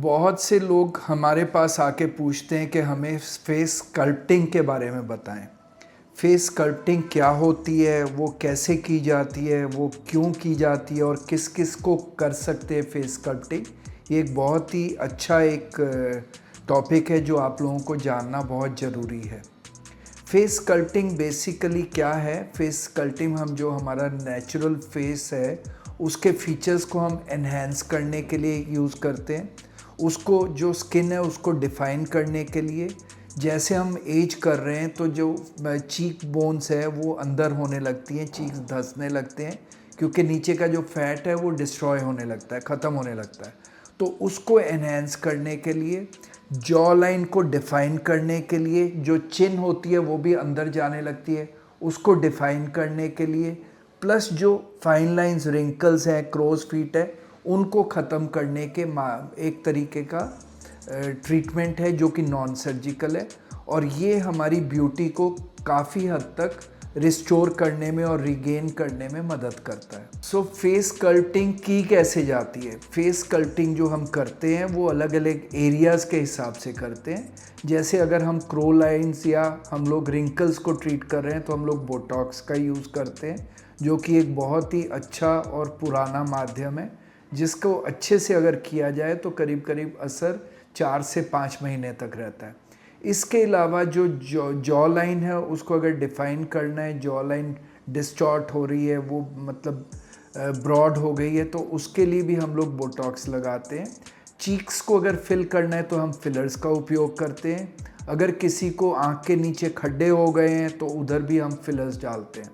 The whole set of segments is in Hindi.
बहुत से लोग हमारे पास आके पूछते हैं कि हमें फेस स्कल्पटिंग के बारे में बताएं। फेस स्कल्पटिंग क्या होती है, वो कैसे की जाती है, वो क्यों की जाती है और किस किस को कर सकते हैं फेस स्कल्पटिंग। ये एक बहुत ही अच्छा एक टॉपिक है जो आप लोगों को जानना बहुत ज़रूरी है। फेस स्कल्पटिंग बेसिकली क्या है? फेस स्कल्पटिंग हम जो हमारा नेचुरल फेस है उसके फीचर्स को हम एनहेंस करने के लिए यूज़ करते हैं। उसको जो स्किन है उसको डिफ़ाइन करने के लिए, जैसे हम एज कर रहे हैं तो जो चीक बोन्स है वो अंदर होने लगती हैं, चीक्स धंसने लगते हैं क्योंकि नीचे का जो फैट है वो डिस्ट्रॉय होने लगता है, ख़त्म होने लगता है। तो उसको एनहेंस करने के लिए, जॉ लाइन को डिफ़ाइन करने के लिए, जो चिन होती है वो भी अंदर जाने लगती है, उसको डिफ़ाइन करने के लिए, प्लस जो फाइन लाइंस, रिंकल्स हैं, क्रोज फीट है, उनको ख़त्म करने के एक तरीके का ट्रीटमेंट है जो कि नॉन सर्जिकल है और ये हमारी ब्यूटी को काफ़ी हद तक रिस्टोर करने में और रिगेन करने में मदद करता है। सो फेस स्कल्पटिंग की कैसे जाती है? फेस स्कल्पटिंग जो हम करते हैं वो अलग अलग एरियाज़ के हिसाब से करते हैं। जैसे अगर हम क्रो लाइन्स या हम लोग रिंकल्स को ट्रीट कर रहे हैं तो हम लोग बोटॉक्स का यूज़ करते हैं, जो कि एक बहुत ही अच्छा और पुराना माध्यम है जिसको अच्छे से अगर किया जाए तो करीब करीब असर 4 से 5 महीने तक रहता है। इसके अलावा जो जॉ लाइन है उसको अगर डिफ़ाइन करना है, जॉ लाइन डिस्टॉर्ट हो रही है, वो मतलब ब्रॉड हो गई है, तो उसके लिए भी हम लोग बोटॉक्स लगाते हैं। चीक्स को अगर फिल करना है तो हम फिलर्स का उपयोग करते हैं। अगर किसी को आँख के नीचे खड्डे हो गए हैं तो उधर भी हम फिलर्स डालते हैं।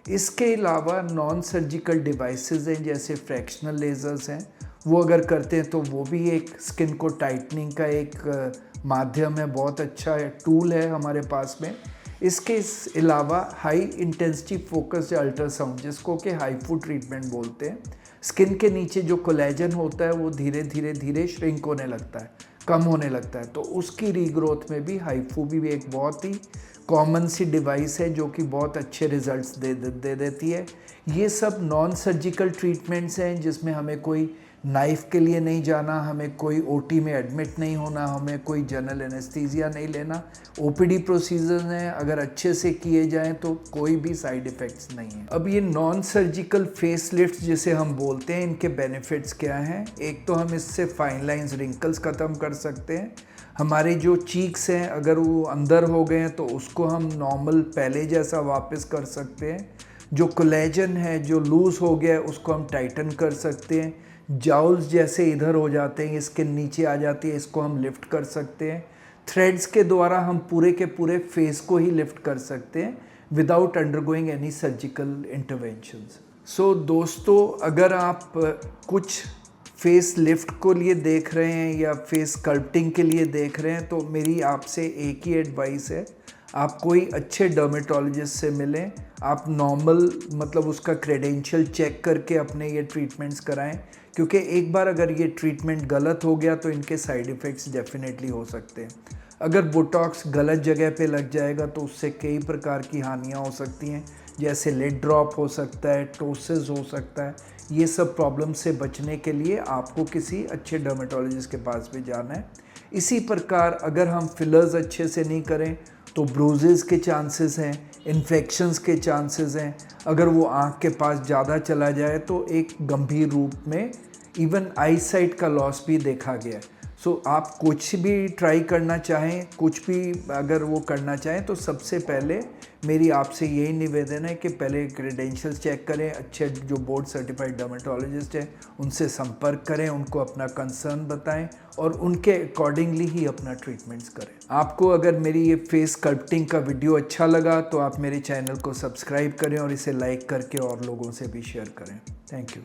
इसके अलावा नॉन सर्जिकल डिवाइसेस हैं जैसे फ्रैक्शनल लेज़र्स हैं, वो अगर करते हैं तो वो भी एक स्किन को टाइटनिंग का एक माध्यम है, बहुत अच्छा है, टूल है हमारे पास में। इसके अलावा हाई इंटेंसिटी फोकस या अल्ट्रासाउंड, जिसको कि हाइफू ट्रीटमेंट बोलते हैं, स्किन के नीचे जो कोलेजन होता है वो धीरे धीरे धीरे श्रिंक होने लगता है, कम होने लगता है, तो उसकी रीग्रोथ में भी हाइफू भी एक बहुत ही कॉमन सी डिवाइस है जो कि बहुत अच्छे रिजल्ट्स दे देती है। ये सब नॉन सर्जिकल ट्रीटमेंट्स हैं जिसमें हमें कोई नाइफ़ के लिए नहीं जाना, हमें कोई ओटी में एडमिट नहीं होना, हमें कोई जनरल एनेस्थीसिया नहीं लेना। ओपीडी प्रोसीजर्स हैं, अगर अच्छे से किए जाएं तो कोई भी साइड इफ़ेक्ट्स नहीं है। अब ये नॉन सर्जिकल फेस लिफ्ट जिसे हम बोलते हैं, इनके बेनिफिट्स क्या हैं? एक तो हम इससे फाइन लाइंस, रिंकल्स ख़त्म कर सकते हैं। हमारे जो चीक्स हैं अगर वो अंदर हो गए हैं तो उसको हम नॉर्मल पहले जैसा वापस कर सकते हैं। जो कोलेजन है जो लूज़ हो गया है उसको हम टाइटन कर सकते हैं। जाउल्स जैसे इधर हो जाते हैं, इसके नीचे आ जाती है, इसको हम लिफ्ट कर सकते हैं। थ्रेड्स के द्वारा हम पूरे के पूरे फेस को ही लिफ्ट कर सकते हैं without undergoing any surgical interventions. So दोस्तों, अगर आप कुछ फेस लिफ्ट को लिए देख रहे हैं या फेस स्कल्पटिंग के लिए देख रहे हैं तो मेरी आपसे एक ही एडवाइस है, आप कोई अच्छे डर्मेटोलॉजिस्ट से मिलें। आप नॉर्मल मतलब उसका क्रेडेंशियल चेक करके अपने ये ट्रीटमेंट्स कराएं, क्योंकि एक बार अगर ये ट्रीटमेंट गलत हो गया तो इनके साइड इफ़ेक्ट्स डेफिनेटली हो सकते हैं। अगर बोटॉक्स गलत जगह पे लग जाएगा तो उससे कई प्रकार की हानियाँ हो सकती हैं, जैसे लिड ड्रॉप हो सकता है, टोसिस हो सकता है। ये सब प्रॉब्लम से बचने के लिए आपको किसी अच्छे डर्मेटोलॉजिस्ट के पास भी जाना है। इसी प्रकार अगर हम फिलर्स अच्छे से नहीं करें तो ब्रूजेस के चांसेस हैं, इन्फेक्शंस के चांसेस हैं। अगर वो आँख के पास ज़्यादा चला जाए तो एक गंभीर रूप में इवन आई साइट का लॉस भी देखा गया है। सो आप कुछ भी ट्राई करना चाहें, कुछ भी अगर वो करना चाहें तो सबसे पहले मेरी आपसे यही निवेदन है कि पहले क्रेडेंशियल्स चेक करें, अच्छे जो बोर्ड सर्टिफाइड डर्मेटोलॉजिस्ट हैं उनसे संपर्क करें, उनको अपना कंसर्न बताएं और उनके अकॉर्डिंगली ही अपना ट्रीटमेंट्स करें। आपको अगर मेरी ये फेस स्कल्पटिंग का वीडियो अच्छा लगा तो आप मेरे चैनल को सब्सक्राइब करें और इसे लाइक करके और लोगों से भी शेयर करें। Thank you.